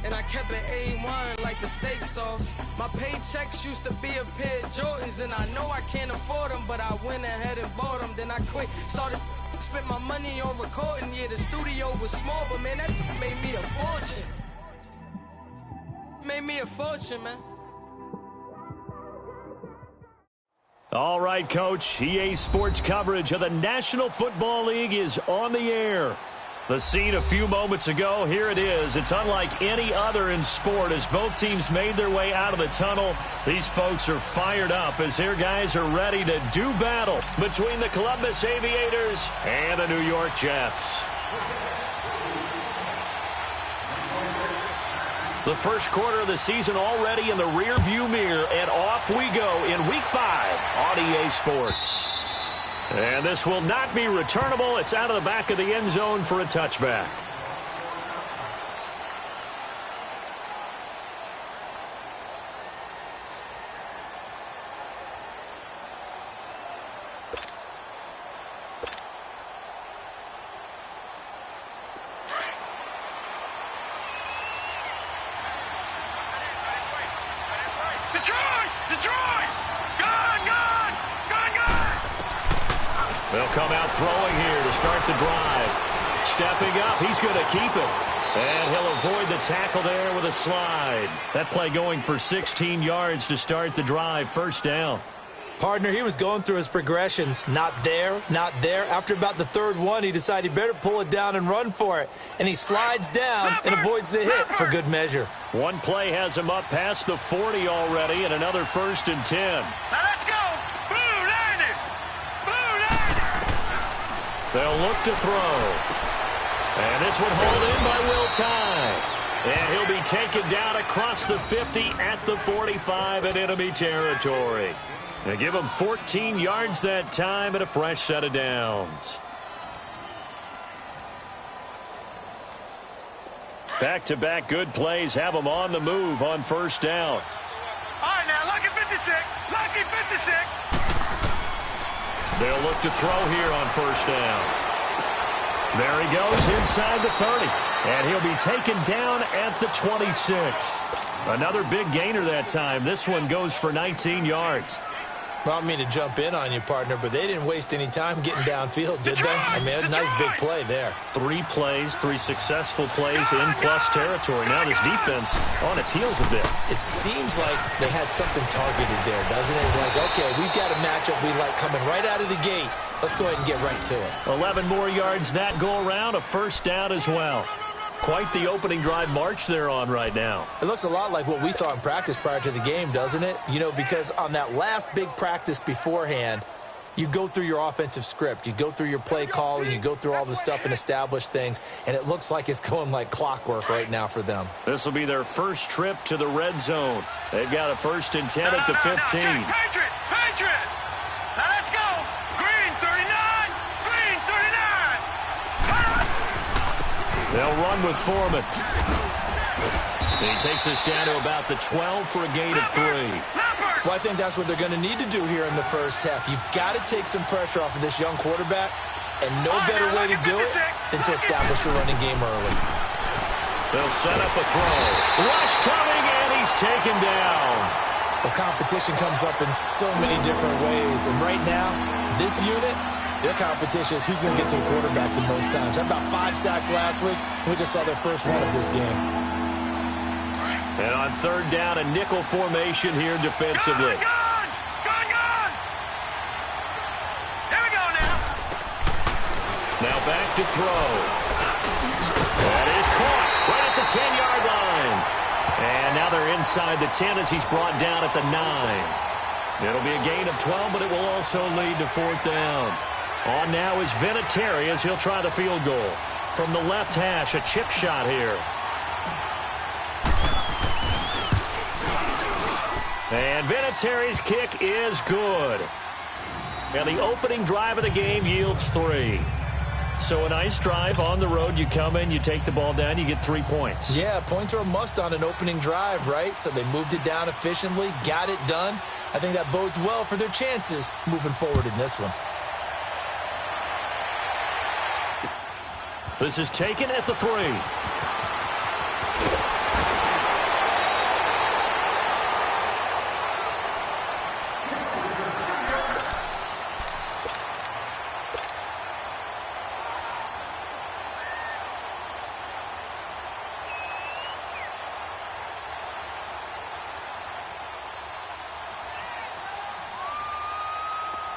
and I kept it A1 like the steak sauce. My paychecks used to be a pair of Jordans, and I know I can't afford them, but I went ahead and bought them. Then I quit, spent my money on recording. Yeah, the studio was small, but man, that made me a fortune. Made me a fortune, man. All right, Coach. EA Sports coverage of the National Football League is on the air. The scene a few moments ago, here it is. It's unlike any other in sport as both teams made their way out of the tunnel. These folks are fired up as their guys are ready to do battle between the Columbus Aviators and the New York Jets. The first quarter of the season already in the rear-view mirror, and off we go in Week 5 on EA Sports. And this will not be returnable. It's out of the back of the end zone for a touchback. They'll come out throwing here to start the drive. Stepping up, he's going to keep it. And he'll avoid the tackle there with a slide. That play going for 16 yards to start the drive. First down. Partner, he was going through his progressions. Not there, not there. After about the third one, he decided he better pull it down and run for it. And he slides down and avoids the hit for good measure. One play has him up past the 40 already, and another 1st and 10. Now let's go. They'll look to throw. And this one hauled in by Will Tye. And he'll be taken down across the 50 at the 45 in enemy territory. They give him 14 yards that time and a fresh set of downs. Back-to-back good plays have them on the move on first down. All right, now, lucky 56. Lucky 56. They'll look to throw here on first down. There he goes inside the 30. And he'll be taken down at the 26. Another big gainer that time. This one goes for 19 yards. Well, I don't mean to jump in on you, partner, but they didn't waste any time getting downfield, did they? I mean, a nice big play there. 3 plays, 3 successful plays in plus territory. Now this defense on its heels a bit. It seems like they had something targeted there, doesn't it? It's like, okay, we've got a matchup we like coming right out of the gate. Let's go ahead and get right to it. 11 more yards that go around, a first down as well. Quite the opening drive march they're on right now. It looks a lot like what we saw in practice prior to the game, doesn't it? You know, because on that last big practice beforehand, you go through your offensive script. You go through your play call, and you go through all the stuff and establish things, and it looks like it's going like clockwork right now for them. This will be their first trip to the red zone. They've got a 1st and 10 at the 15. Patriot! Patriot! Now let's go! Green 39! Green 39! They'll run with Foreman. He takes us down to about the 12 for a gain of 3. Well, I think that's what they're going to need to do here in the first half. You've got to take some pressure off of this young quarterback, and no better way to do it than to establish a running game early. They'll set up a throw. Rush coming, and he's taken down. The competition comes up in so many different ways, and right now, this unit, their competition is who's going to get to the quarterback the most times. Had about 5 sacks last week. We just saw their first one of this game. And on third down, a nickel formation here defensively. Gone! Here we go now. Now back to throw. That is caught right at the 10-yard line. And now they're inside the 10 as he's brought down at the 9. It'll be a gain of 12, but it will also lead to 4th down. On now is Vinatieri as he'll try the field goal. From the left hash, a chip shot here. And Vinatieri's kick is good. And the opening drive of the game yields 3. So a nice drive on the road. You come in, you take the ball down, you get 3 points. Yeah, points are a must on an opening drive, right? So they moved it down efficiently, got it done. I think that bodes well for their chances moving forward in this one. This is taken at the 3.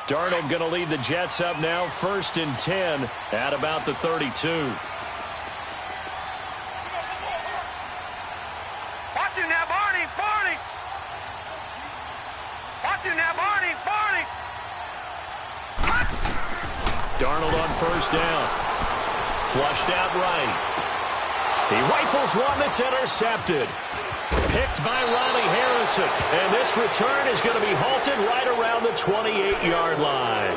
Darnold going to lead the Jets up now, 1st and 10 at about the 32. Watch him now, Barney. Watch him now, Barney. Darnold on 1st down. Flushed out right. He rifles one that's intercepted. Picked by Riley Harrison. And this return is going to be halted right around the 28-yard line.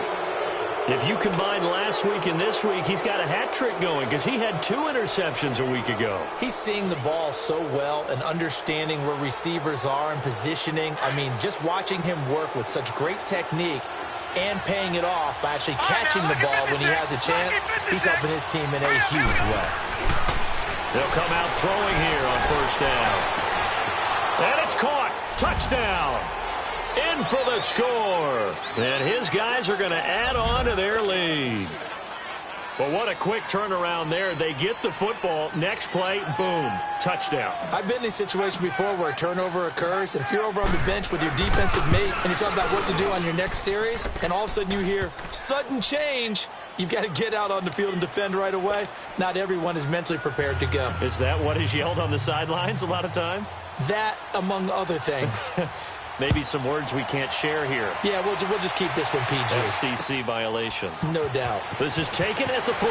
If you combine last week and this week, he's got a hat trick going because he had 2 interceptions a week ago. He's seeing the ball so well and understanding where receivers are and positioning. I mean, just watching him work with such great technique and paying it off by actually catching the ball when he has a chance, he's helping his team in a huge way. They'll come out throwing here on 1st down. And it's caught. Touchdown. In for the score. And his guys are going to add on to their lead. But what a quick turnaround there. They get the football. Next play, boom, touchdown. I've been in a situation before where a turnover occurs, and if you're over on the bench with your defensive mate and you talk about what to do on your next series, and all of a sudden you hear sudden change, you've got to get out on the field and defend right away. Not everyone is mentally prepared to go. Is that what is yelled on the sidelines a lot of times? That, among other things. Maybe some words we can't share here. Yeah, we'll just keep this one PG. FCC violation. No doubt. This is taken at the 3.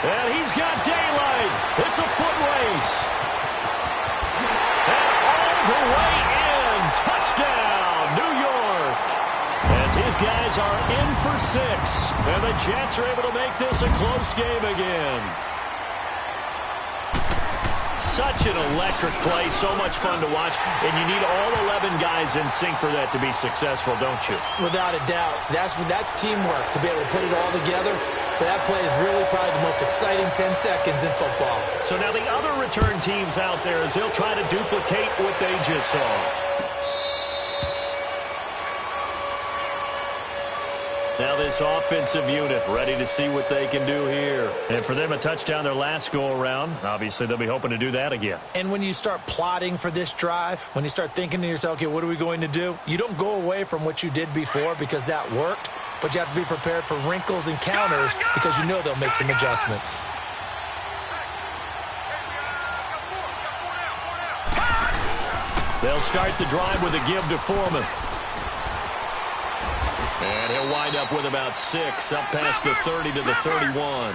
And he's got daylight. It's a foot race. And all the way in. Touchdown, New York. As his guys are in for 6. And the Jets are able to make this a close game again. Such an electric play, so much fun to watch, and you need all 11 guys in sync for that to be successful, don't you? Without a doubt. That's teamwork, to be able to put it all together. But that play is really probably the most exciting 10 seconds in football. So now the other return teams out there, as they'll try to duplicate what they just saw. Now this offensive unit ready to see what they can do here. And for them, a touchdown their last go-around. Obviously, they'll be hoping to do that again. And when you start plotting for this drive, when you start thinking to yourself, okay, what are we going to do? You don't go away from what you did before because that worked, but you have to be prepared for wrinkles and counters because you know they'll make some adjustments. They'll start the drive with a give to Foreman. And he'll wind up with about 6, up past the 30 to the 31.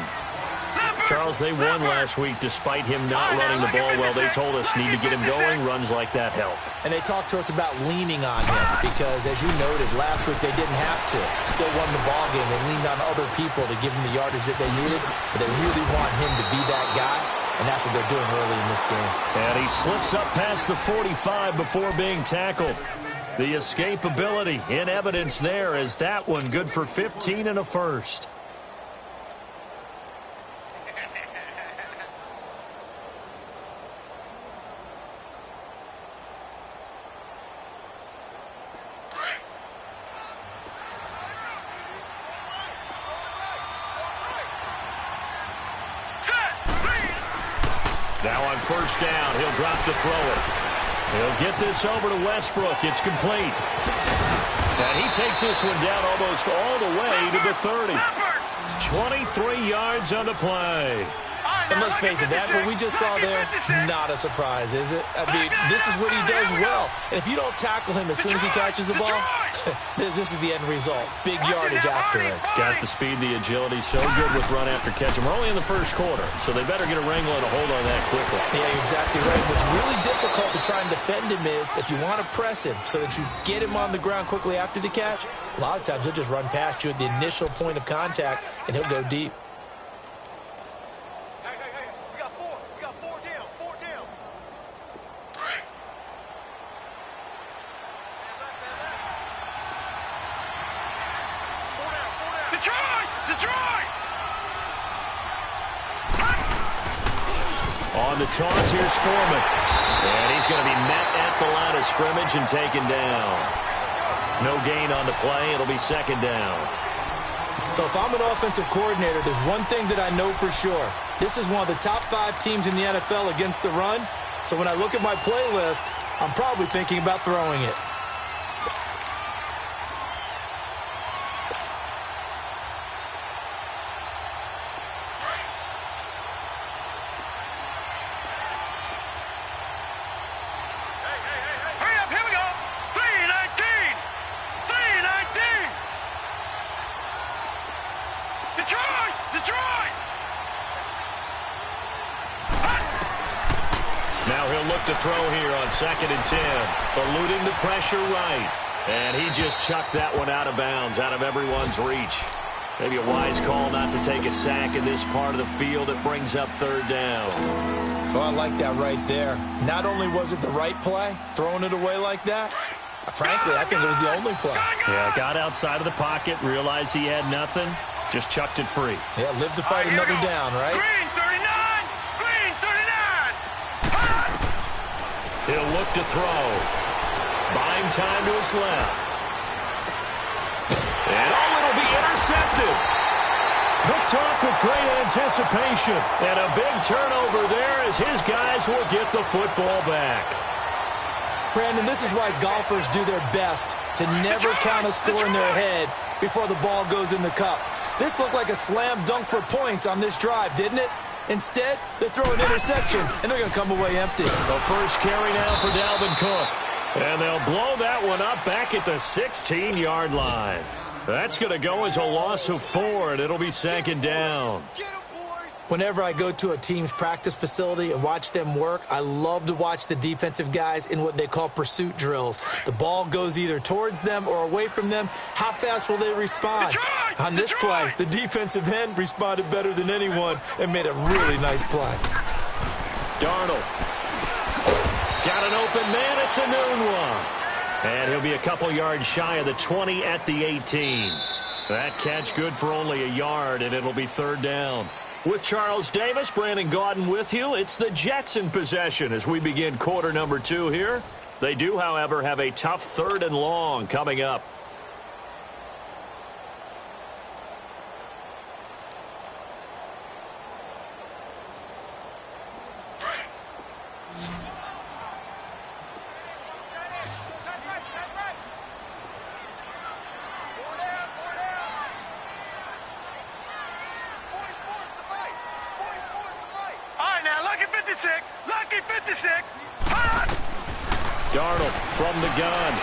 Charles, they won last week despite him not running the ball well. They told us need to get him going. Runs like that help. And they talked to us about leaning on him because, as you noted, last week they didn't have to. Still won the ball game. They leaned on other people to give them the yardage that they needed, but they really want him to be that guy, and that's what they're doing early in this game. And he slips up past the 45 before being tackled. The escapability in evidence there as that one good for 15 and a first. Now on 1st down, he'll drop to throw it. He'll get this over to Westbrook. It's complete. And he takes this one down almost all the way to the 30. 23 yards on the play. And let's face it, that what we just saw there, not a surprise, is it? I mean, this is what he does well. And if you don't tackle him as soon as he catches the ball, this is the end result. Big yardage after it. Got the speed, the agility, so good with run after catch. And we're only in the first quarter, so they better get a wrangle and a hold on that quickly. Yeah, you're exactly right. What's really difficult to try and defend him is if you want to press him so that you get him on the ground quickly after the catch, a lot of times he'll just run past you at the initial point of contact, and he'll go deep. On the toss, here's Foreman. And he's going to be met at the line of scrimmage and taken down. No gain on the play. It'll be 2nd down. So if I'm an offensive coordinator, there's one thing that I know for sure. This is one of the top 5 teams in the NFL against the run. So when I look at my playlist, I'm probably thinking about throwing it. Hurry up, here we go. 319. 319. Detroit! Detroit! Now he'll look to throw here on 2nd and 10. Eluding the pressure right. And he just chucked that one out of bounds, out of everyone's reach. Maybe a wise call not to take a sack in this part of the field. It brings up 3rd down. Oh, I like that right there. Not only was it the right play, throwing it away like that, frankly, I think it was the only play. Yeah, got outside of the pocket, realized he had nothing, just chucked it free. Yeah, live to fight another down, right? Green 39. Green 39. He'll look to throw. Buying time to his left. And it'll be intercepted. Picked off with great anticipation. And a big turnover there as his guys will get the football back. Brandon, this is why golfers do their best to never count a score in their head before the ball goes in the cup. This looked like a slam dunk for points on this drive, didn't it? Instead, they throw an interception, and they're going to come away empty. The first carry now for Dalvin Cook. And they'll blow that one up back at the 16-yard line. That's going to go as a loss of 4, and it'll be 2nd down. Whenever I go to a team's practice facility and watch them work, I love to watch the defensive guys in what they call pursuit drills. The ball goes either towards them or away from them. How fast will they respond? On this play, the defensive end responded better than anyone and made a really nice play. Darnold. Got an open man. It's a noon one. And he'll be a couple yards shy of the 20 at the 18. That catch good for only a yard, and it'll be 3rd down. With Charles Davis, Brandon Gaudin with you. It's the Jets in possession as we begin quarter number 2 here. They do, however, have a tough 3rd and long coming up. Lucky 56. Darnold from the gun.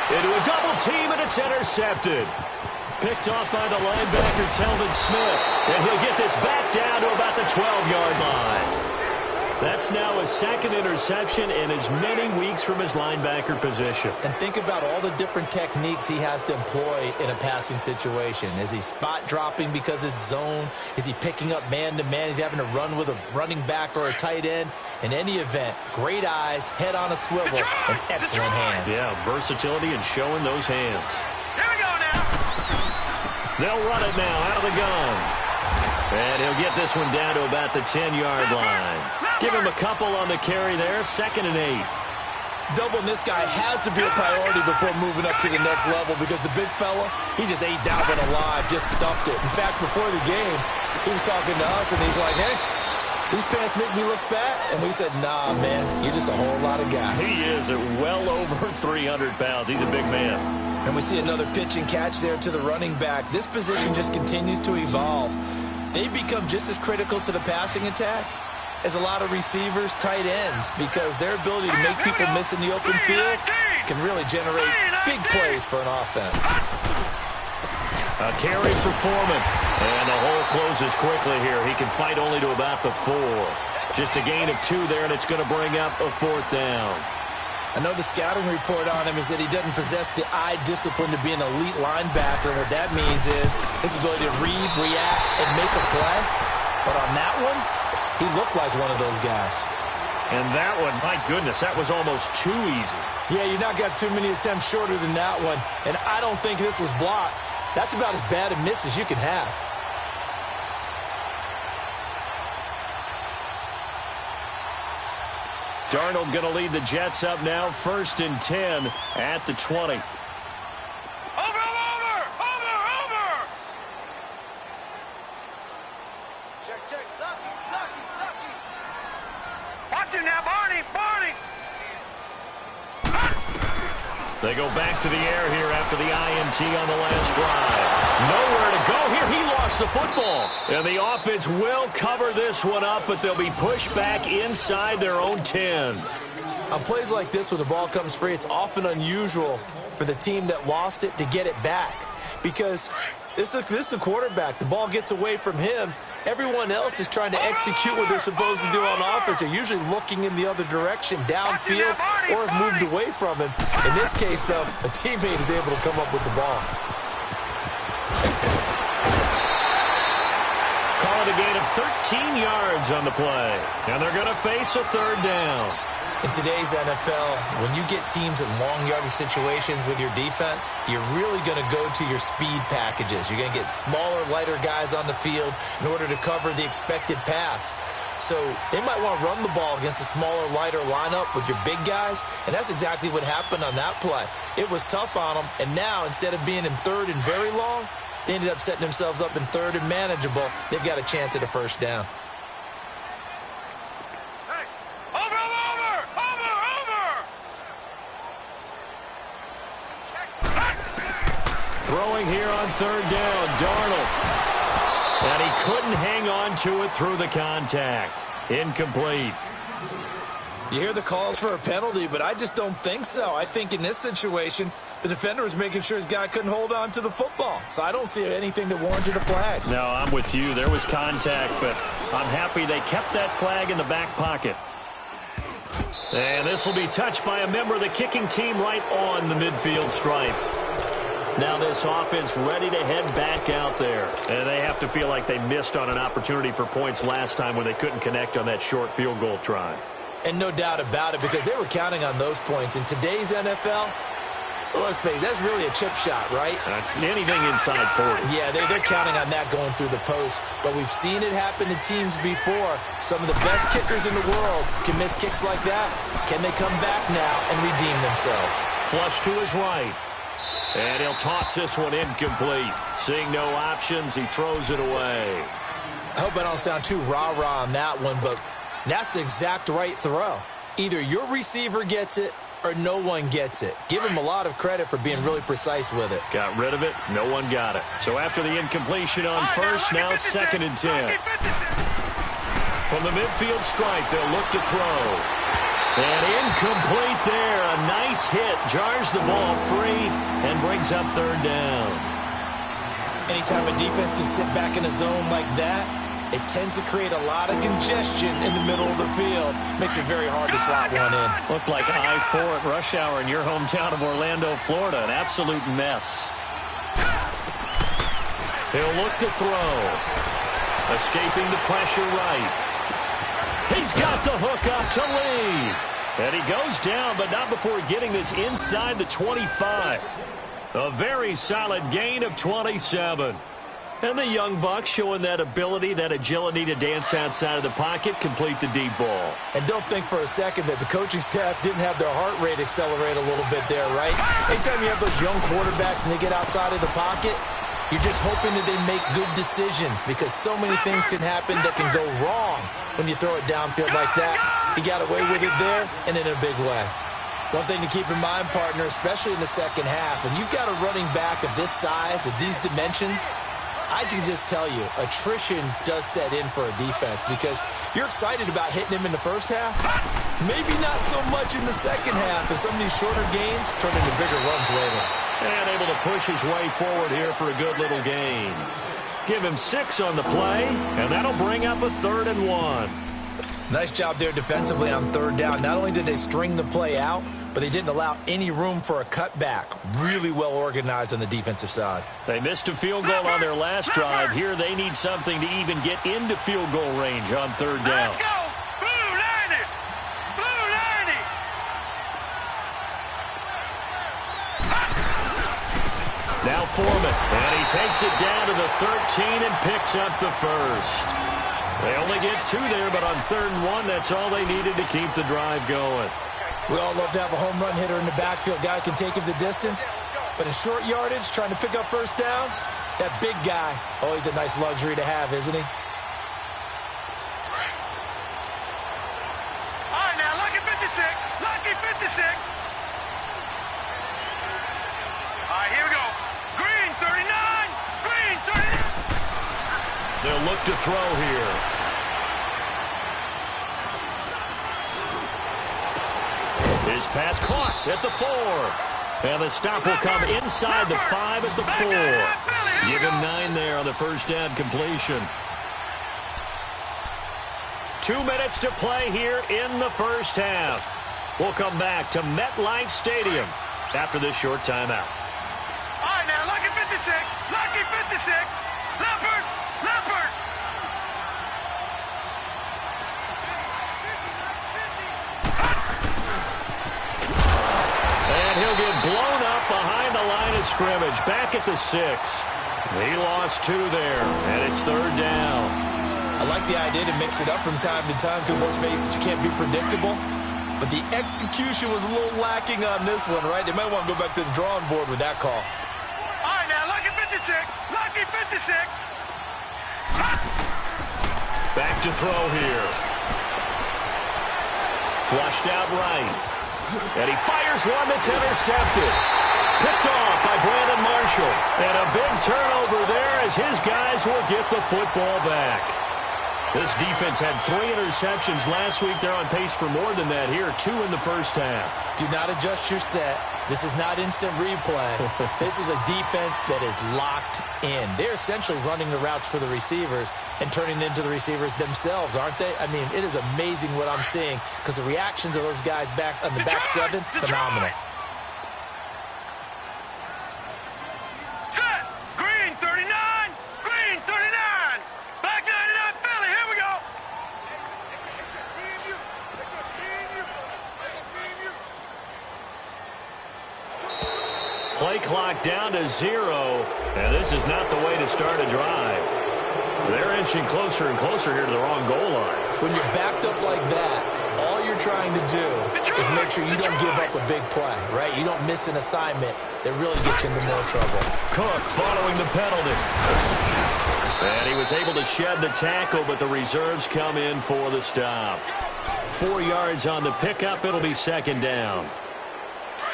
Into a double team, and it's intercepted. Picked off by the linebacker, Telvin Smith. And he'll get this back down to about the 12-yard line. That's now his 2nd interception in as many weeks from his linebacker position. And think about all the different techniques he has to employ in a passing situation. Is he spot dropping because it's zone? Is he picking up man-to-man? Is he having to run with a running back or a tight end? In any event, great eyes, head on a swivel, and excellent hands. Yeah, versatility and showing those hands. Here we go now. They'll run it now out of the gun. And he'll get this one down to about the 10-yard line. Give him a couple on the carry there, 2nd and 8. Doubling this guy has to be a priority before moving up to the next level because the big fella, he just ate Dalvin alive, just stuffed it. In fact, before the game, he was talking to us, and he's like, hey, these pants make me look fat. And we said, nah, man, you're just a whole lot of guy. He is at well over 300 pounds. He's a big man. And we see another pitch and catch there to the running back. This position just continues to evolve. They become just as critical to the passing attack as a lot of receivers, tight ends, because their ability to make people miss in the open field can really generate big plays for an offense. A carry for Foreman. And the hole closes quickly here. He can fight only to about the 4. Just a gain of 2 there, and it's going to bring up a 4th down. I know the scouting report on him is that he doesn't possess the eye discipline to be an elite linebacker. What that means is his ability to read, react, and make a play. But on that one, he looked like one of those guys. And that one, my goodness, that was almost too easy. Yeah, you not got too many attempts shorter than that one. And I don't think this was blocked. That's about as bad a miss as you can have. Darnold going to lead the Jets up now, 1st and 10 at the 20. Over. Check. Lucky. Watch him now, Barney. They go back to the air here after the INT on the last drive. Nowhere to go here. He lost the football. And the offense will cover this one up, but they'll be pushed back inside their own 10. On plays like this where the ball comes free, it's often unusual for the team that lost it to get it back. Because this is the quarterback. The ball gets away from him. Everyone else is trying to execute what they're supposed to do on offense. They're usually looking in the other direction, downfield, or have moved away from him. In this case, though, a teammate is able to come up with the ball. Call it a gain of 13 yards on the play. And they're going to face a third down. In today's NFL, when you get teams in long yardage situations with your defense, you're really going to go to your speed packages. You're going to get smaller, lighter guys on the field in order to cover the expected pass. So they might want to run the ball against a smaller, lighter lineup with your big guys, and that's exactly what happened on that play. It was tough on them, and now instead of being in third and very long, they ended up setting themselves up in third and manageable. They've got a chance at a first down. Throwing here on third down, Darnold. And he couldn't hang on to it through the contact. Incomplete. You hear the calls for a penalty, but I just don't think so. I think in this situation, the defender was making sure his guy couldn't hold on to the football. So I don't see anything that warranted a flag. No, I'm with you. There was contact, but I'm happy they kept that flag in the back pocket. And this will be touched by a member of the kicking team right on the midfield stripe. Now this offense ready to head back out there. And they have to feel like they missed on an opportunity for points last time when they couldn't connect on that short field goal try. And no doubt about it, because they were counting on those points. In today's NFL, let's face it, that's really a chip shot, right? That's anything inside 40. Yeah, they're counting on that going through the post. But we've seen it happen to teams before. Some of the best kickers in the world can miss kicks like that. Can they come back now and redeem themselves? Flush to his right. And he'll toss this one incomplete. Seeing no options, he throws it away. I hope I don't sound too rah-rah on that one, but that's the exact right throw. Either your receiver gets it or no one gets it. Give him a lot of credit for being really precise with it. Got rid of it. No one got it. So after the incompletion on first, now 2nd and 10. From the midfield stripe, they'll look to throw. And incomplete there. A nice hit. Jars the ball free and brings up third down. Anytime a defense can sit back in a zone like that, it tends to create a lot of congestion in the middle of the field. Makes it very hard to slot one in. Looked like I-4 at rush hour in your hometown of Orlando, Florida. An absolute mess. He'll look to throw. Escaping the pressure right. He's got the hook up to Lee. And he goes down, but not before getting this inside the 25. A very solid gain of 27. And the young buck showing that ability, that agility to dance outside of the pocket, complete the deep ball. And don't think for a second that the coaching staff didn't have their heart rate accelerate a little bit there, right? Anytime you have those young quarterbacks and they get outside of the pocket, you're just hoping that they make good decisions, because so many things can happen that can go wrong when you throw it downfield like that. He got away with it there and in a big way. One thing to keep in mind, partner, especially in the second half, when you've got a running back of this size, of these dimensions, I can just tell you, attrition does set in for a defense, because you're excited about hitting him in the first half, maybe not so much in the second half, and some of these shorter gains turn into bigger runs later. And able to push his way forward here for a good little gain. Give him 6 on the play, and that'll bring up a 3rd and 1. Nice job there defensively on third down. Not only did they string the play out, but they didn't allow any room for a cutback. Really well organized on the defensive side. They missed a field goal on their last drive. Here they need something to even get into field goal range on third down. Let's go! Blue 90! Blue 90! Now Foreman, and he takes it down to the 13 and picks up the first. They only get 2 there, but on 3rd and 1, that's all they needed to keep the drive going. We all love to have a home run hitter in the backfield. Guy can take it the distance. But in short yardage, trying to pick up first downs, that big guy, always a nice luxury to have, isn't he? All right, now, lucky 56. Lucky 56. They'll look to throw here. His pass caught at the 4. And the stop will come inside the 5 at the 4. Give him 9 there on the first down completion. 2 minutes to play here in the first half. We'll come back to MetLife Stadium after this short timeout. All right, now, lucky 56. Lucky 56. Leopard. Leopard. And he'll get blown up behind the line of scrimmage. Back at the 6. He lost 2 there, and it's 3rd down. I like the idea to mix it up from time to time because, let's face it, you can't be predictable. But the execution was a little lacking on this one, right? They might want to go back to the drawing board with that call. All right, now, lucky 56. Lucky 56. Back to throw here. Flushed out right. And he fires one that's intercepted. Picked off by Brandon Marshall. And a big turnover there as his guys will get the football back. This defense had 3 interceptions last week. They're on pace for more than that here. 2 in the first half. Do not adjust your set. This is not instant replay. This is a defense that is locked in. They're essentially running the routes for the receivers and turning into the receivers themselves, aren't they? I mean, it is amazing what I'm seeing because the reactions of those guys back on the back 7, phenomenal. Set. Green 39. Green 39. Back 99 Philly. Here we go. Play clock down to 0. And this is not the way to start a drive. They're inching closer and closer here to the wrong goal line. When you're backed up like that, all you're trying to do is make sure you don't give up a big play, right? You don't miss an assignment that really gets you into more trouble. Cook following the penalty. And he was able to shed the tackle, but the reserves come in for the stop. 4 yards on the pickup. It'll be 2nd down.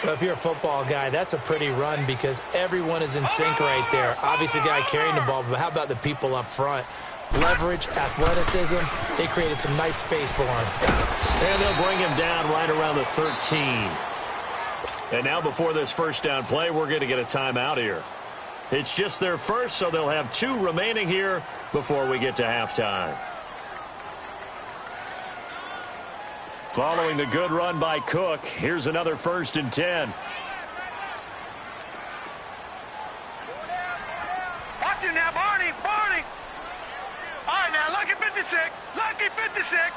Well, if you're a football guy, that's a pretty run because everyone is in sync right there. Obviously, the guy carrying the ball, but how about the people up front? Leverage, athleticism, they created some nice space for him. And they'll bring him down right around the 13. And now before this first down play, we're going to get a timeout here. It's just their first, so they'll have 2 remaining here before we get to halftime. Following the good run by Cook, here's another 1st and 10. Watch it now, Barney. Barney. All right, now, lucky 56. Lucky 56.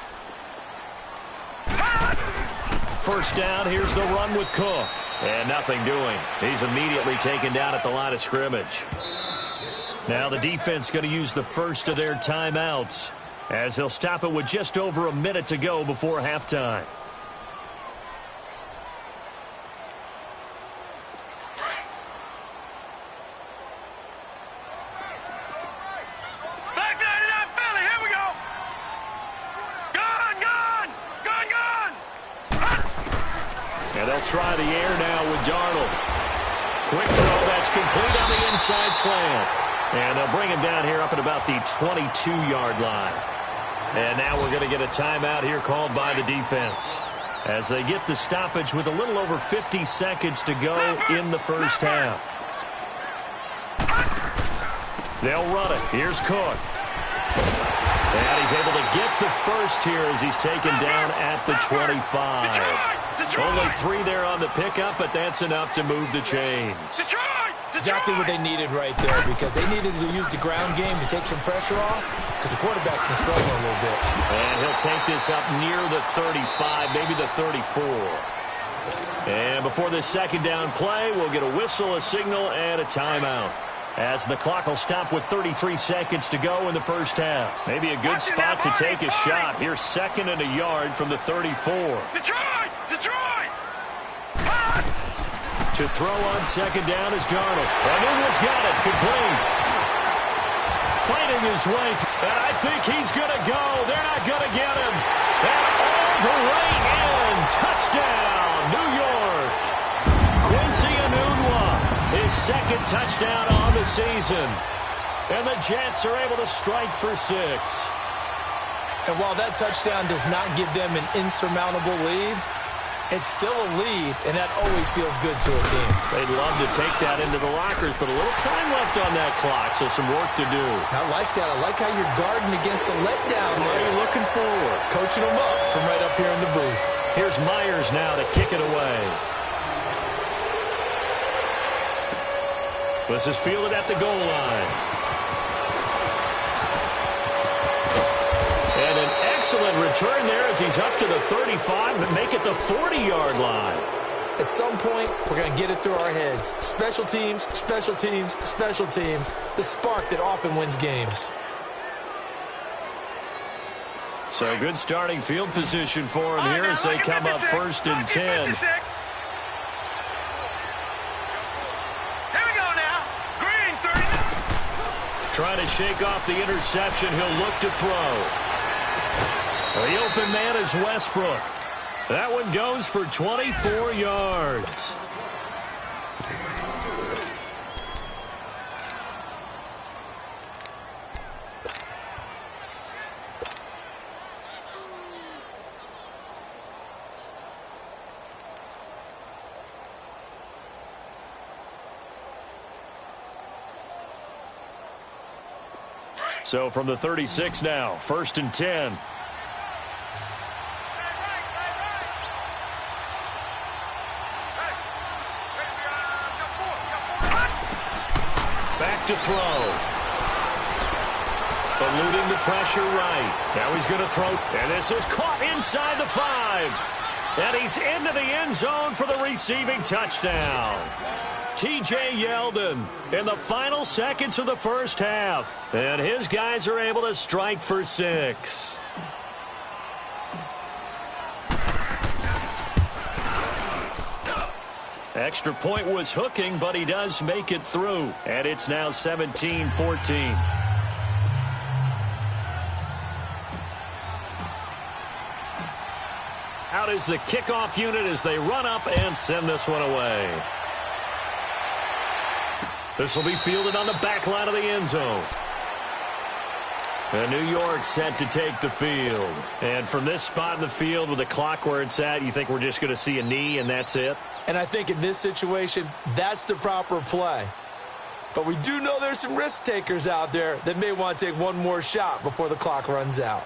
First down, here's the run with Cook. And nothing doing. He's immediately taken down at the line of scrimmage. Now the defense going to use the first of their timeouts as they'll stop it with just over a minute to go before halftime. Back 99 Philly. Here we go. Gone, gone. Gone, gone. And they'll try the air now with Darnold. Quick throw, that's complete on the inside slant. And they'll bring him down here up at about the 22-yard line. And now we're going to get a timeout here called by the defense as they get the stoppage with a little over 50 seconds to go in the first half. They'll run it. Here's Cook. And he's able to get the first here as he's taken down at the 25. Only 3 there on the pickup, but that's enough to move the chains. Exactly what they needed right there because they needed to use the ground game to take some pressure off because the quarterback's been struggling a little bit. And he'll take this up near the 35, maybe the 34. And before this second down play, we'll get a whistle, a signal, and a timeout as the clock will stop with 33 seconds to go in the first half. Maybe a good spot to take a shot. Here's 2nd and a yard from the 34. Detroit! Detroit! To throw on 2nd down is Darnold. And Nunez got it. Complete. Fighting his way through. And I think he's going to go. They're not going to get him. And all the way in. Touchdown, New York. Quincy Enunwa, his 2nd touchdown on the season. And the Jets are able to strike for 6. And while that touchdown does not give them an insurmountable lead, it's still a lead, and that always feels good to a team. They'd love to take that into the lockers, but a little time left on that clock, so some work to do. I like that. I like how you're guarding against a letdown. Well, you're looking forward. Coaching them up from right up here in the booth. Here's Myers now to kick it away. This is fielded at the goal line. And an excellent return there as he's up to the 35 and make it the 40-yard line. At some point, we're going to get it through our heads. Special teams, special teams, special teams. The spark that often wins games. So good starting field position for him here as they come up 1st and 10. Trying to shake off the interception. He'll look to throw. The open man is Westbrook. That one goes for 24 yards. So from the 36 now, 1st and 10. Back to throw. Eluding the pressure right. Now he's going to throw. And this is caught inside the 5. And he's into the end zone for the receiving touchdown. T.J. Yeldon in the final seconds of the first half. And his guys are able to strike for 6. Extra point was hooking, but he does make it through. And it's now 17-14. Out is the kickoff unit as they run up and send this one away. This will be fielded on the back line of the end zone. And New York set to take the field. And from this spot in the field with the clock where it's at, you think we're just going to see a knee and that's it? And I think in this situation, that's the proper play. But we do know there's some risk takers out there that may want to take one more shot before the clock runs out.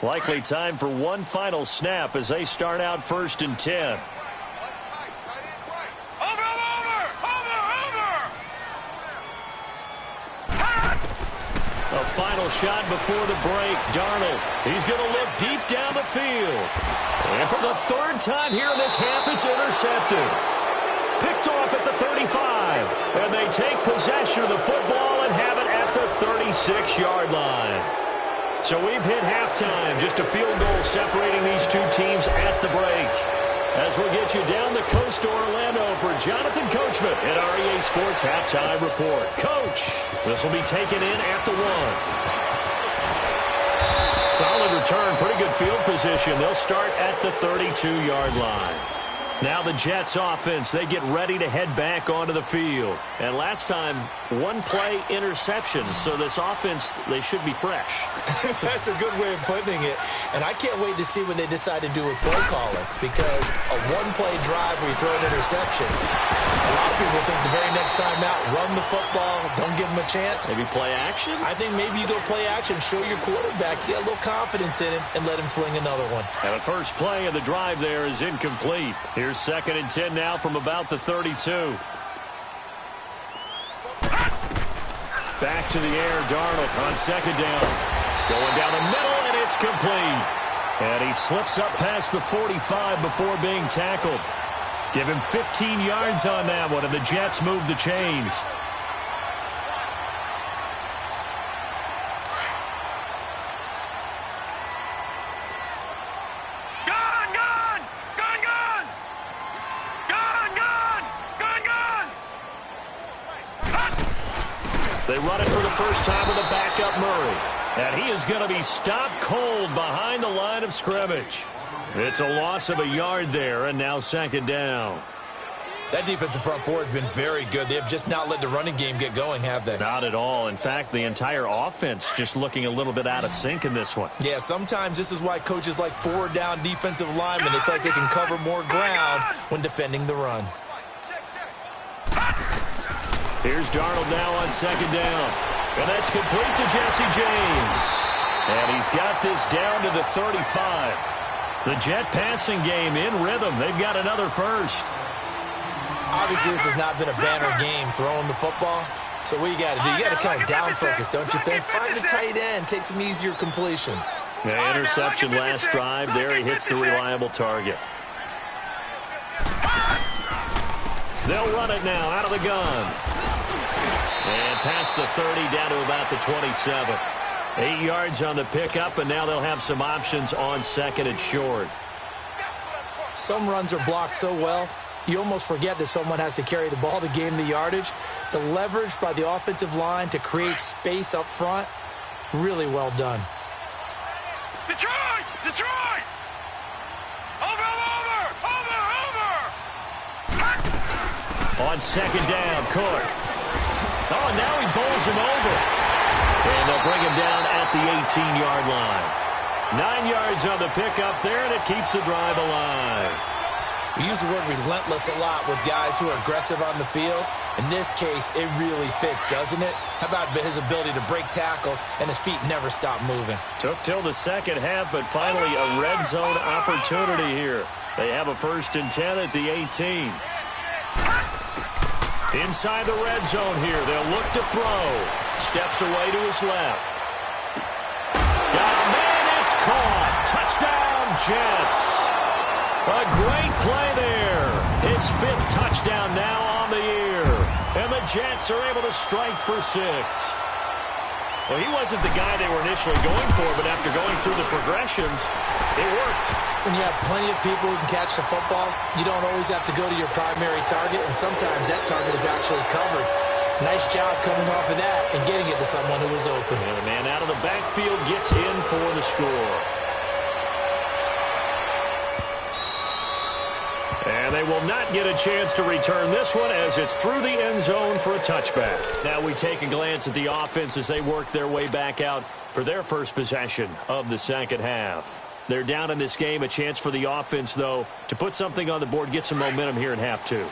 Likely time for one final snap as they start out 1st and 10. A final shot before the break. Darnold, he's going to look deep down the field. And for the 3rd time here in this half, it's intercepted. Picked off at the 35. And they take possession of the football and have it at the 36-yard line. So we've hit halftime, just a field goal separating these two teams at the break. As we'll get you down the coast to Orlando for Jonathan Coachman at REA Sports Halftime Report. Coach, this will be taken in at the 1. Solid return, pretty good field position. They'll start at the 32-yard line. Now the Jets offense, they get ready to head back onto the field. And last time, one play interception. So this offense, they should be fresh. That's a good way of putting it. And I can't wait to see what they decide to do with play calling. Because a one-play drive where you throw an interception, a lot of people think the very next time out, run the football, don't give them a chance. Maybe play action? I think maybe you go play action, show your quarterback, get a little confidence in him, and let him fling another one. And the first play of the drive there is incomplete. Here's 2nd and 10 now from about the 32. Back to the air, Darnold on 2nd down. Going down the middle, and it's complete. And he slips up past the 45 before being tackled. Give him 15 yards on that one, and the Jets move the chains. They run it for the first time with a backup Murray. And he is going to be stopped cold behind the line of scrimmage. It's a loss of a yard there, and now second down. That defensive front four has been very good. They have just not let the running game get going, have they? Not at all. In fact, the entire offense just looking a little bit out of sync in this one. Yeah, sometimes this is why coaches like forward down defensive linemen. They feel like they can cover more ground when defending the run. Here's Darnold now on second down. And that's complete to Jesse James. And he's got this down to the 35. The Jet passing game in rhythm. They've got another first. Obviously, this has not been a banner game throwing the football. So what you got to do, you got to kind of down focus, don't you think? Find the tight end, take some easier completions. The interception last drive there. He hits the reliable target. They'll run it now out of the gun. And past the 30 down to about the 27. 8 yards on the pickup, and now they'll have some options on second and short. Some runs are blocked so well, you almost forget that someone has to carry the ball to gain the yardage. The leverage by the offensive line to create space up front, really well done. Detroit! Detroit! Over! On second down, Cook. Oh, now he bowls him over. And they'll bring him down at the 18-yard line. 9 yards on the pickup there, and it keeps the drive alive. We use the word relentless a lot with guys who are aggressive on the field. In this case, it really fits, doesn't it? How about his ability to break tackles and his feet never stop moving? Took till the second half, but finally a red zone opportunity here. They have a 1st and 10 at the 18. Inside the red zone here, they'll look to throw. Steps away to his left. Got a man, it's caught. Touchdown, Jets. A great play there. His 5th touchdown now on the year. And the Jets are able to strike for 6. Well, he wasn't the guy they were initially going for, but after going through the progressions, it worked. When you have plenty of people who can catch the football, you don't always have to go to your primary target, and sometimes that target is actually covered. Nice job coming off of that and getting it to someone who was open. And the man out of the backfield gets in for the score. And they will not get a chance to return this one as it's through the end zone for a touchback. Now we take a glance at the offense as they work their way back out for their first possession of the second half. They're down in this game. A chance for the offense, though, to put something on the board, get some momentum here in half 2.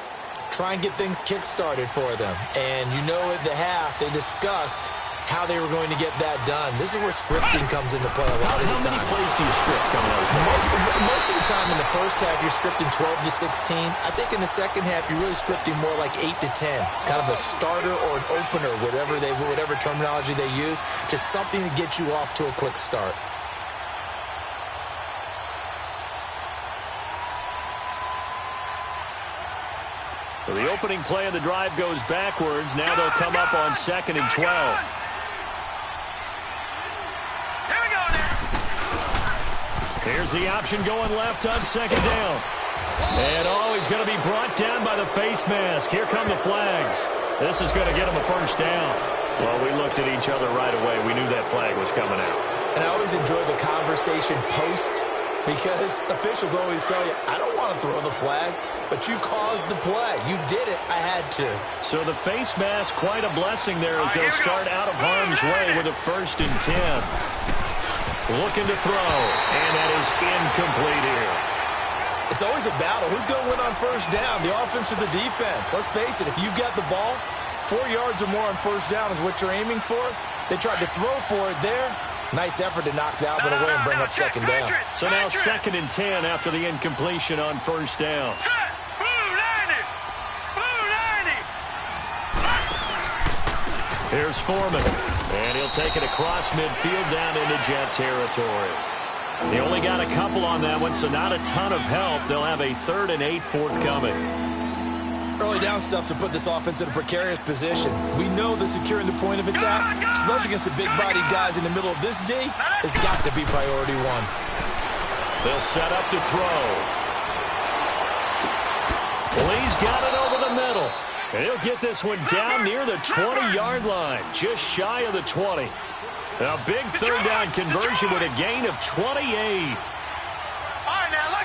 Try and get things kick-started for them. And you know at the half, they discussed how they were going to get that done. This is where scripting comes into play a lot of the time. How many plays do you script coming out of Most of the time in the first half, you're scripting 12 to 16. I think in the second half, you're really scripting more like 8 to 10. Kind of a starter or an opener, whatever terminology they use, just something to get you off to a quick start. So the opening play of the drive goes backwards. Now they'll come up on 2nd and 12. Here's the option going left on second down. And he's going to be brought down by the face mask. Here come the flags. This is going to get him a 1st down. Well, we looked at each other right away. We knew that flag was coming out. And I always enjoy the conversation post, because officials always tell you, I don't want to throw the flag, but you caused the play. You did it. I had to. So the face mask, quite a blessing there as they'll start out of harm's way with a 1st and 10. Looking to throw, and that is incomplete here. It's always a battle. Who's going to win on 1st down, the offense or the defense? Let's face it, if you've got the ball, 4 yards or more on 1st down is what you're aiming for. They tried to throw for it there. Nice effort to knock that one away and bring up 2nd down. So now 2nd and 10 after the incompletion on 1st down. Here's Foreman, and he'll take it across midfield down into Jet territory. They only got a couple on that one, so not a ton of help. They'll have a 3rd and 8 forthcoming. Early down stuff to put this offense in a precarious position. We know that securing the point of attack, especially against the big-bodied guys in the middle of this D, has got to be priority 1. They'll set up to throw. Lee's got it over the middle. And he'll get this one down near the 20-yard line, just shy of the 20. A big 3rd down conversion with a gain of 28. All right, now look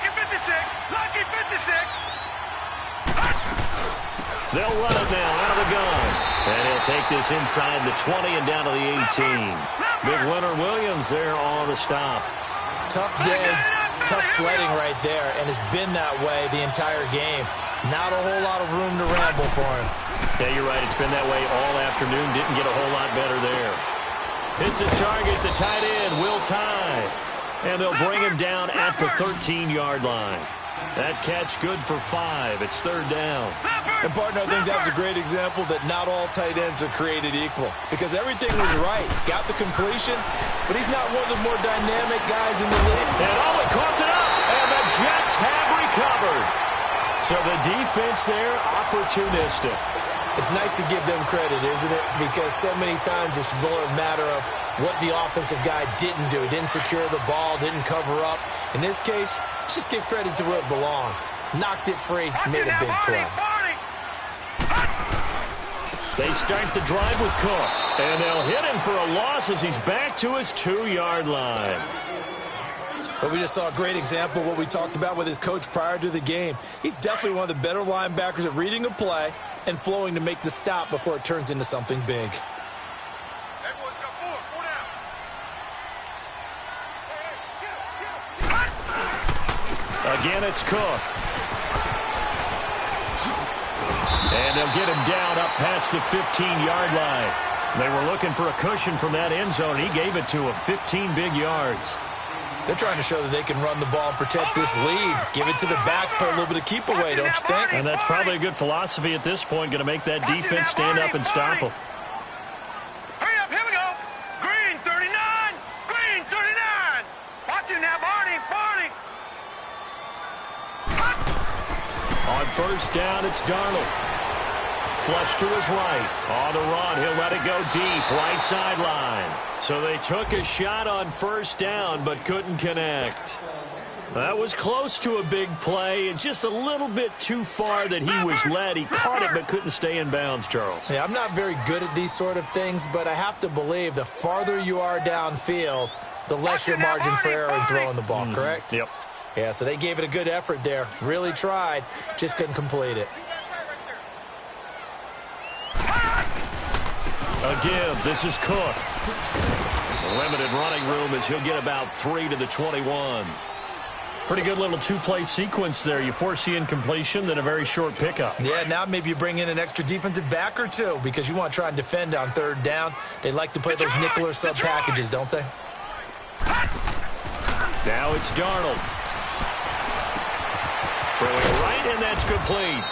They'll run it now out of the gun. And he'll take this inside the 20 and down to the 18. Big Leonard Williams there on the stop. Tough day, tough sledding right there, and it's been that way the entire game. Not a whole lot of room to ramble for him. Yeah, you're right. It's been that way all afternoon. Didn't get a whole lot better there. Hits his target, the tight end, Will Tye. And they'll bring him down at the 13-yard line. That catch good for 5. It's third down. And, partner, I think that's a great example that not all tight ends are created equal. Because everything was right. Got the completion, but he's not one of the more dynamic guys in the league. And he coughed it up, and the Jets have recovered. So the defense there, opportunistic. It's nice to give them credit, isn't it? Because so many times it's more a matter of what the offensive guy didn't do. He didn't secure the ball, didn't cover up. In this case, let's just give credit to where it belongs. Knocked it free, made a big play. They start the drive with Cook, and they'll hit him for a loss as he's back to his 2-yard line. But we just saw a great example of what we talked about with his coach prior to the game. He's definitely one of the better linebackers at reading a play and flowing to make the stop before it turns into something big. Again, it's Cook. And they'll get him down up past the 15-yard line. They were looking for a cushion from that end zone. He gave it to him, 15 big yards. They're trying to show that they can run the ball and protect this lead. Give it to the backs, play a little bit of keep away, don't you think? And that's probably a good philosophy at this point, going to make that defense stand up and stop them. Hurry up, here we go. Green 39, green 39. Watch it now, Barney. On first down, it's Darnold. Flush to his right. On the run, he'll let it go deep, right sideline. So they took a shot on first down, but couldn't connect. That was close to a big play, and just a little bit too far that he was led. He caught it, but couldn't stay in bounds, Charles. Yeah, I'm not very good at these sort of things, but I have to believe the farther you are downfield, the less your margin for error in throwing the ball, correct? Yep. Yeah, so they gave it a good effort there. Really tried, just couldn't complete it. Again, this is Cook. Limited running room as he'll get about 3 to the 21. Pretty good little two-play sequence there. You force the incompletion, then a very short pickup. Yeah, now maybe you bring in an extra defensive back or two because you want to try and defend on third down. They like to play those nickel or sub packages, don't they? Now it's Darnold. Throwing right, and that's complete.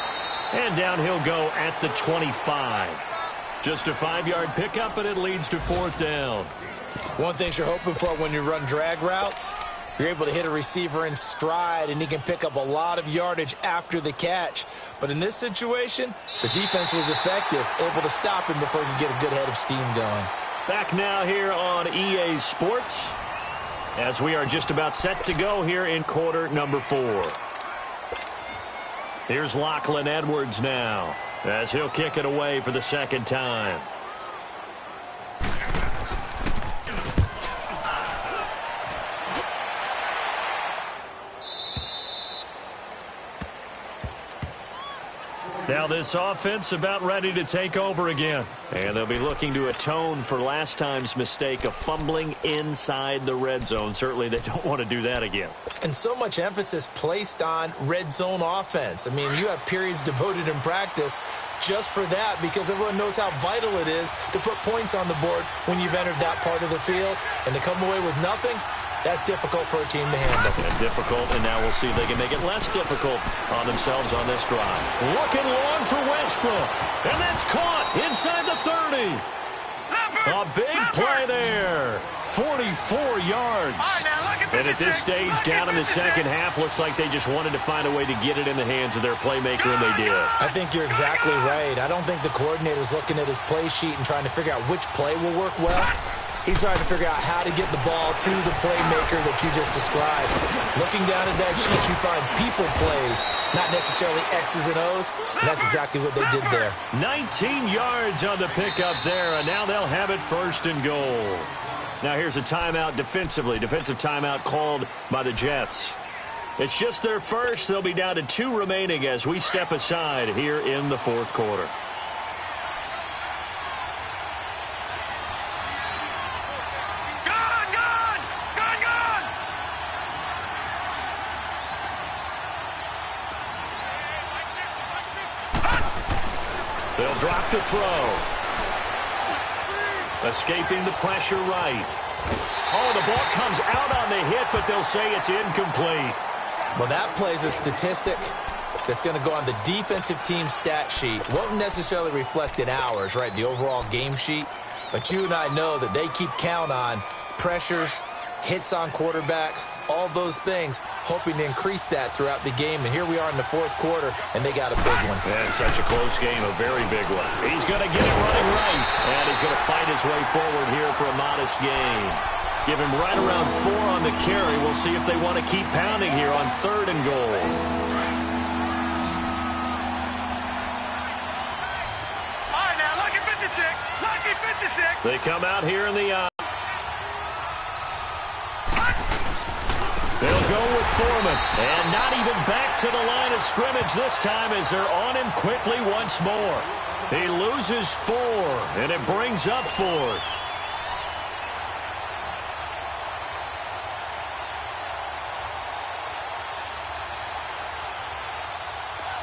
And down he'll go at the 25. Just a 5-yard pickup, and it leads to fourth down. One thing you're hoping for when you run drag routes, you're able to hit a receiver in stride, and he can pick up a lot of yardage after the catch. But in this situation, the defense was effective, able to stop him before he could get a good head of steam going. Back now here on EA Sports, as we are just about set to go here in quarter number 4. Here's Lachlan Edwards now, as he'll kick it away for the second time. Now this offense about ready to take over again. And they'll be looking to atone for last time's mistake of fumbling inside the red zone. Certainly they don't want to do that again. And so much emphasis placed on red zone offense. I mean, you have periods devoted in practice just for that because everyone knows how vital it is to put points on the board when you've entered that part of the field. And to come away with nothing, that's difficult for a team to handle. And difficult, and now we'll see if they can make it less difficult on themselves on this drive. Looking long for Westbrook. And that's caught inside the 30. A big play there. 44 yards. And at this stage, down in the second half, looks like they just wanted to find a way to get it in the hands of their playmaker, and they did. I think you're exactly right. I don't think the coordinator's looking at his play sheet and trying to figure out which play will work well. He's trying to figure out how to get the ball to the playmaker that you just described. Looking down at that sheet, you find people plays, not necessarily X's and O's, and that's exactly what they did there. 19 yards on the pickup there, and now they'll have it first and goal. Now here's a timeout defensively. Defensive timeout called by the Jets. It's just their first. They'll be down to 2 remaining as we step aside here in the fourth quarter. They'll drop to throw. Escaping the pressure right. Oh, the ball comes out on the hit, but they'll say it's incomplete. Well, that plays a statistic that's going to go on the defensive team stat sheet. Won't necessarily reflect in ours, right, the overall game sheet. But you and I know that they keep count on pressures, hits on quarterbacks, all those things, hoping to increase that throughout the game. And here we are in the fourth quarter, and they got a big one. And such a close game, a very big one. He's going to get it running right, and he's going to fight his way forward here for a modest gain. Give him right around 4 on the carry. We'll see if they want to keep pounding here on 3rd and goal. All right, now, lucky 56. Lucky 56. They come out here in the They'll go with Foreman, and not even back to the line of scrimmage this time as they're on him quickly once more. He loses 4, and it brings up 4th.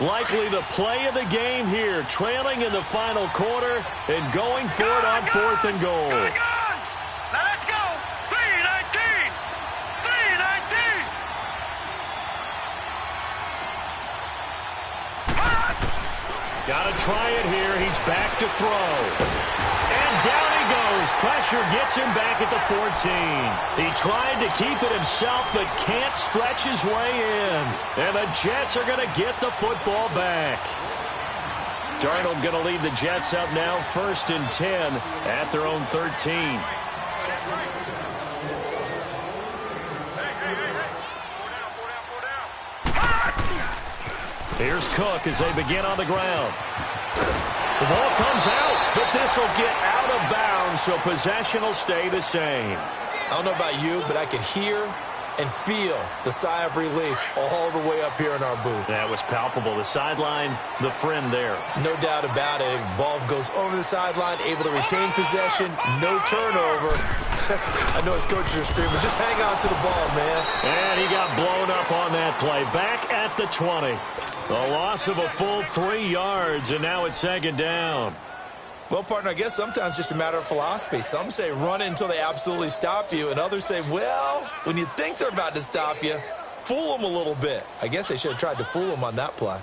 Likely the play of the game here, trailing in the final quarter and going for it on 4th and goal. Now let's go. 3-19. 3-19. Got to try it here. He's back to throw. And down he goes. Pressure gets him back at the 14. He tried to keep it himself, but can't stretch his way in. And the Jets are going to get the football back. Darnold going to lead the Jets up now, 1st and 10 at their own 13. Here's Cook as they begin on the ground. The ball comes out, but this will get out of bounds, so possession will stay the same. I don't know about you, but I could hear and feel the sigh of relief all the way up here in our booth. That was palpable. The sideline, the friend there. No doubt about it. Ball goes over the sideline, able to retain possession, no turnover. I know his coaches are screaming, just hang on to the ball, man. And he got blown up on that play. Back at the 20. A loss of a full 3 yards, and now it's 2nd down. Well, partner, I guess sometimes just a matter of philosophy. Some say run until they absolutely stop you, and others say, well, when you think they're about to stop you, fool them a little bit. I guess they should have tried to fool them on that play.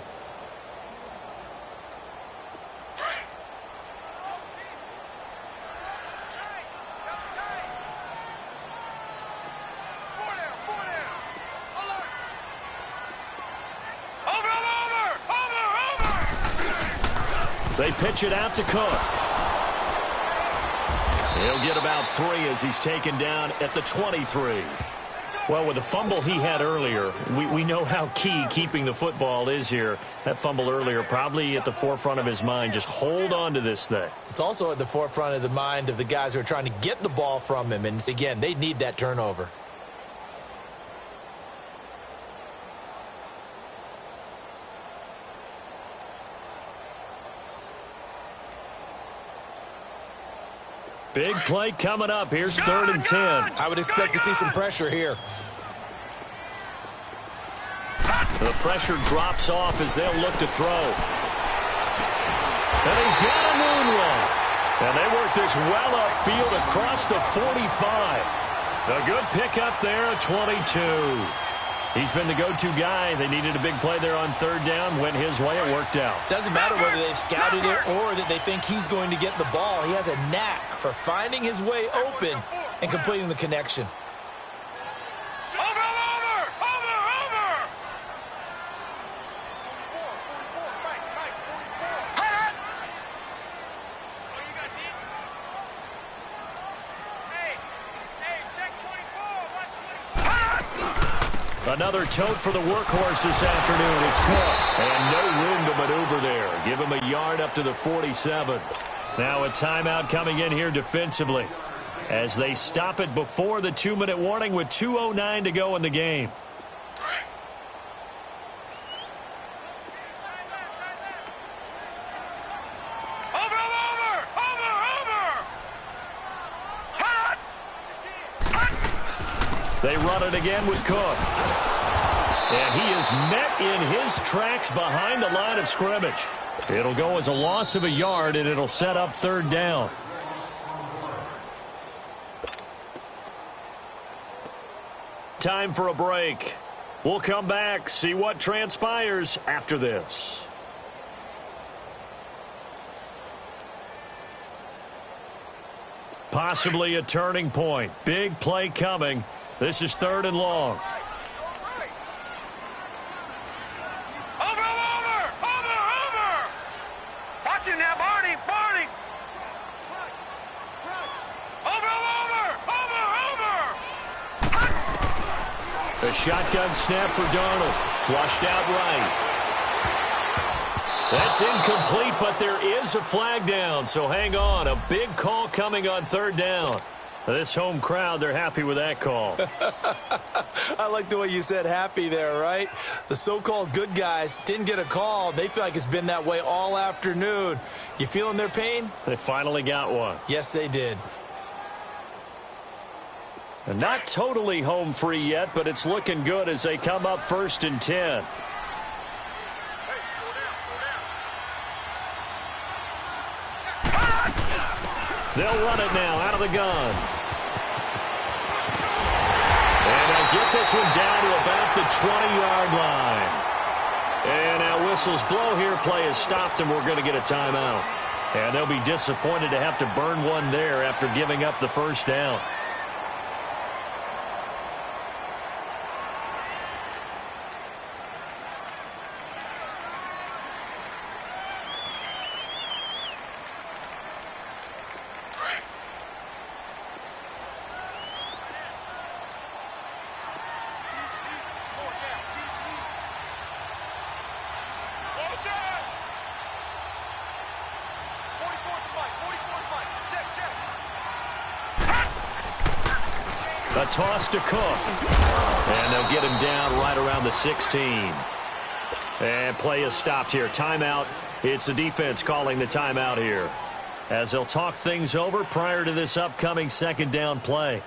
They pitch it out to Cook. He'll get about 3 as he's taken down at the 23. Well, with the fumble he had earlier, we know how key keeping the football is here. That fumble earlier probably at the forefront of his mind. Just hold on to this thing. It's also at the forefront of the mind of the guys who are trying to get the ball from him. And again, they need that turnover. Big play coming up. Here's 3rd and 10. I would expect to see some pressure here. The pressure drops off as they'll look to throw. And he's got a moonwalk. And they work this well upfield across the 45. A good pickup there at 22. He's been the go-to guy. They needed a big play there on 3rd down. Went his way. It worked out. Doesn't matter whether they've scouted it or that they think he's going to get the ball. He has a knack for finding his way open and completing the connection. Another tote for the workhorse this afternoon. It's Cook. And no room to maneuver there. Give him a yard up to the 47. Now a timeout coming in here defensively as they stop it before the 2-minute warning with 2:09 to go in the game. They run it again with Cook. And he is met in his tracks behind the line of scrimmage. It'll go as a loss of a yard, and it'll set up third down. Time for a break. We'll come back, see what transpires after this. Possibly a turning point. Big play coming. This is third and long. A shotgun snap for Darnold. Flushed out right. That's incomplete, but there is a flag down, so hang on. A big call coming on third down. This home crowd, they're happy with that call. I like the way you said happy there, right? The so-called good guys didn't get a call. They feel like it's been that way all afternoon. You feeling their pain? They finally got one. Yes, they did. And not totally home free yet, but it's looking good as they come up 1st and 10. They'll run it now out of the gun. And they'll get this one down to about the 20-yard line. And now whistles blow here. Play has stopped, and we're going to get a timeout. And they'll be disappointed to have to burn one there after giving up the first down. A toss to Cook. And they'll get him down right around the 16. And play is stopped here. Timeout. It's the defense calling the timeout here, as they'll talk things over prior to this upcoming second down play.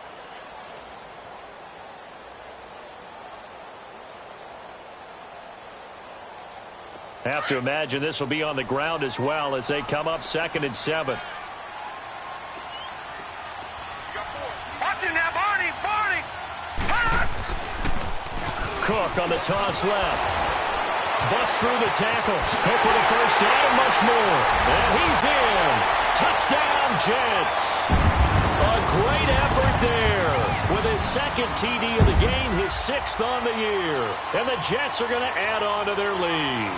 Have to imagine this will be on the ground as well as they come up 2nd and 7. Cook on the toss left. Bust through the tackle. Cook with a first down and much more. And he's in. Touchdown, Jets. A great effort there. With his 2nd TD of the game, his 6th on the year. And the Jets are going to add on to their lead.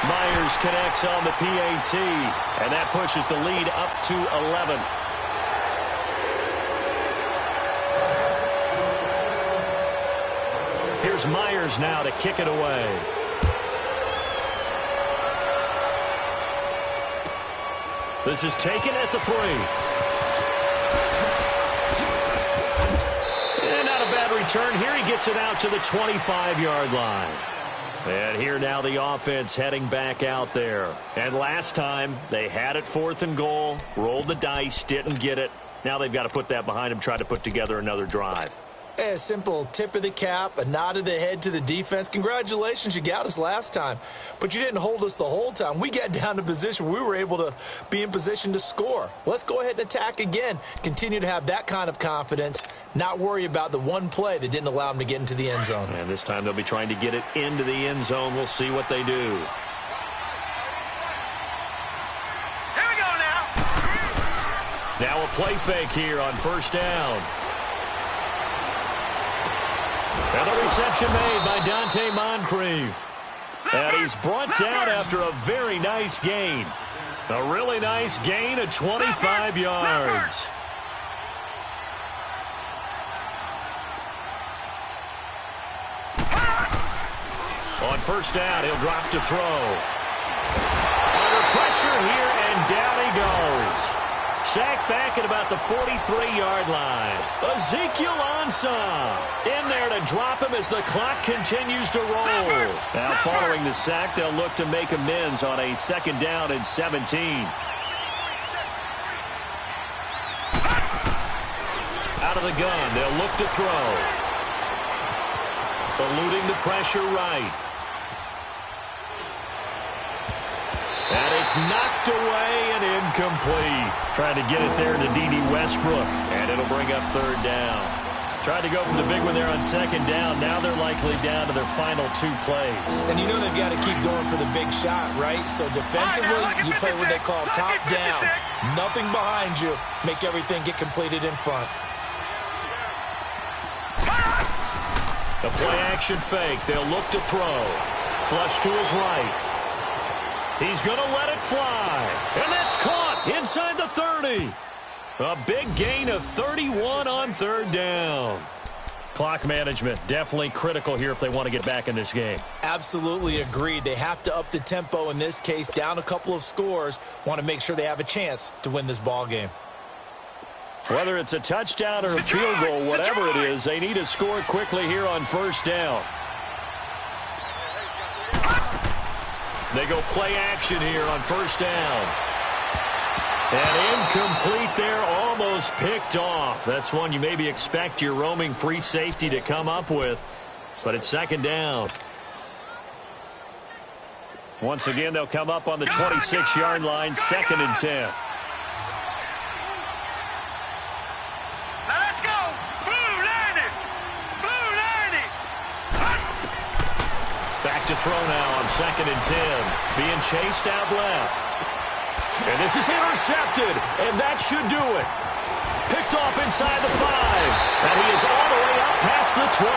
Myers connects on the PAT. And that pushes the lead up to 11. Here's Myers now to kick it away. This is taken at the 3. And not a bad return here. He gets it out to the 25-yard line. And here now the offense heading back out there. And last time they had it 4th and goal, rolled the dice, didn't get it. Now they've got to put that behind them, try to put together another drive. A simple tip of the cap, a nod of the head to the defense. Congratulations, you got us last time. But you didn't hold us the whole time. We got down to position. We were able to be in position to score. Let's go ahead and attack again. Continue to have that kind of confidence. Not worry about the one play that didn't allow them to get into the end zone. And this time they'll be trying to get it into the end zone. We'll see what they do. Here we go now. Now a play fake here on 1st down. And the reception made by Dante Moncrief. And he's brought down after a very nice gain. A really nice gain of 25 yards. On 1st down, he'll drop to throw. Under pressure here, and down he goes. Sacked back at about the 43-yard line. Ezekiel Ansah in there to drop him as the clock continues to roll. Now following the sack, they'll look to make amends on a 2nd down and 17. out of the gun. They'll look to throw. Eluding the pressure right. And it's knocked away and incomplete. Trying to get it there to D.D. Westbrook. And it'll bring up third down. Tried to go for the big one there on second down. Now they're likely down to their final 2 plays. And you know they've got to keep going for the big shot, right? So defensively, you play what they call top down. Nothing behind you. Make everything get completed in front. The play-action fake. They'll look to throw. Flush to his right. He's going to let it fly. And that's caught inside the 30. A big gain of 31 on third down. Clock management definitely critical here if they want to get back in this game. Absolutely agreed. They have to up the tempo in this case, down a couple of scores. Want to make sure they have a chance to win this ball game. Whether it's a touchdown or a field goal, whatever it is, they need to score quickly here on first down. They go play action here on first down. And incomplete there, almost picked off. That's one you maybe expect your roaming free safety to come up with. But it's second down. Once again, they'll come up on the 26-yard line, 2nd and 10. Now let's go. Blue 90. Blue 90. Back to throw now on 2nd and 10. Being chased out left. And this is intercepted, and that should do it. Picked off inside the 5, and he is all the way up past the 25.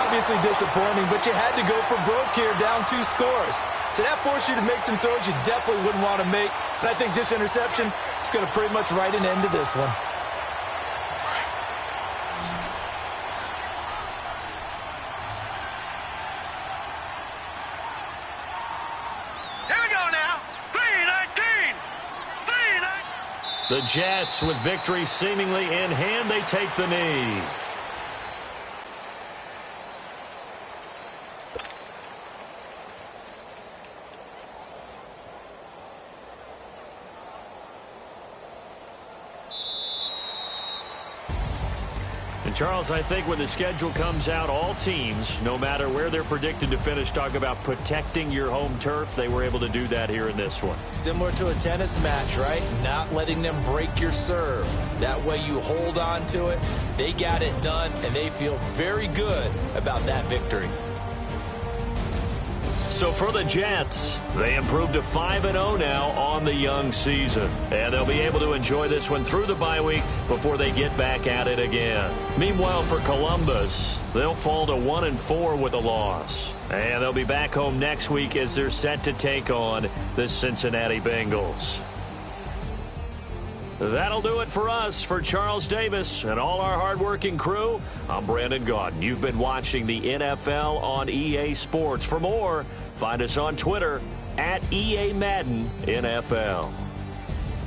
Obviously disappointing, but you had to go for broke here, down 2 scores. So that forced you to make some throws you definitely wouldn't want to make. And I think this interception is going to pretty much write an end to this one. The Jets, with victory seemingly in hand, they take the knee. And Charles, I think when the schedule comes out, all teams, no matter where they're predicted to finish, talk about protecting your home turf. They were able to do that here in this one. Similar to a tennis match, right? Not letting them break your serve. That way you hold on to it. They got it done, and they feel very good about that victory. So for the Jets, they improved to 5-0 now on the young season. And they'll be able to enjoy this one through the bye week before they get back at it again. Meanwhile, for Columbus, they'll fall to 1-4 with a loss. And they'll be back home next week as they're set to take on the Cincinnati Bengals. That'll do it for us. For Charles Davis and all our hardworking crew, I'm Brandon Gaudin. You've been watching the NFL on EA Sports. For more, find us on Twitter at EA Madden NFL.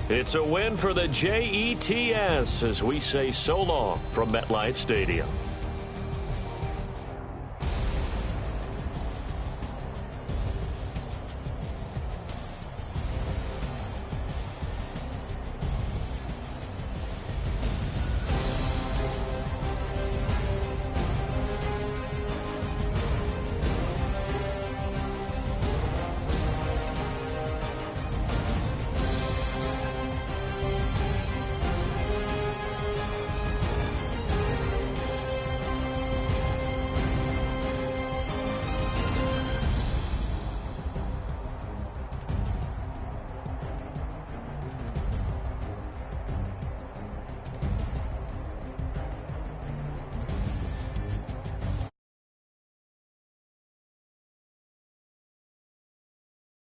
It's a win for the Jets as we say so long from MetLife Stadium.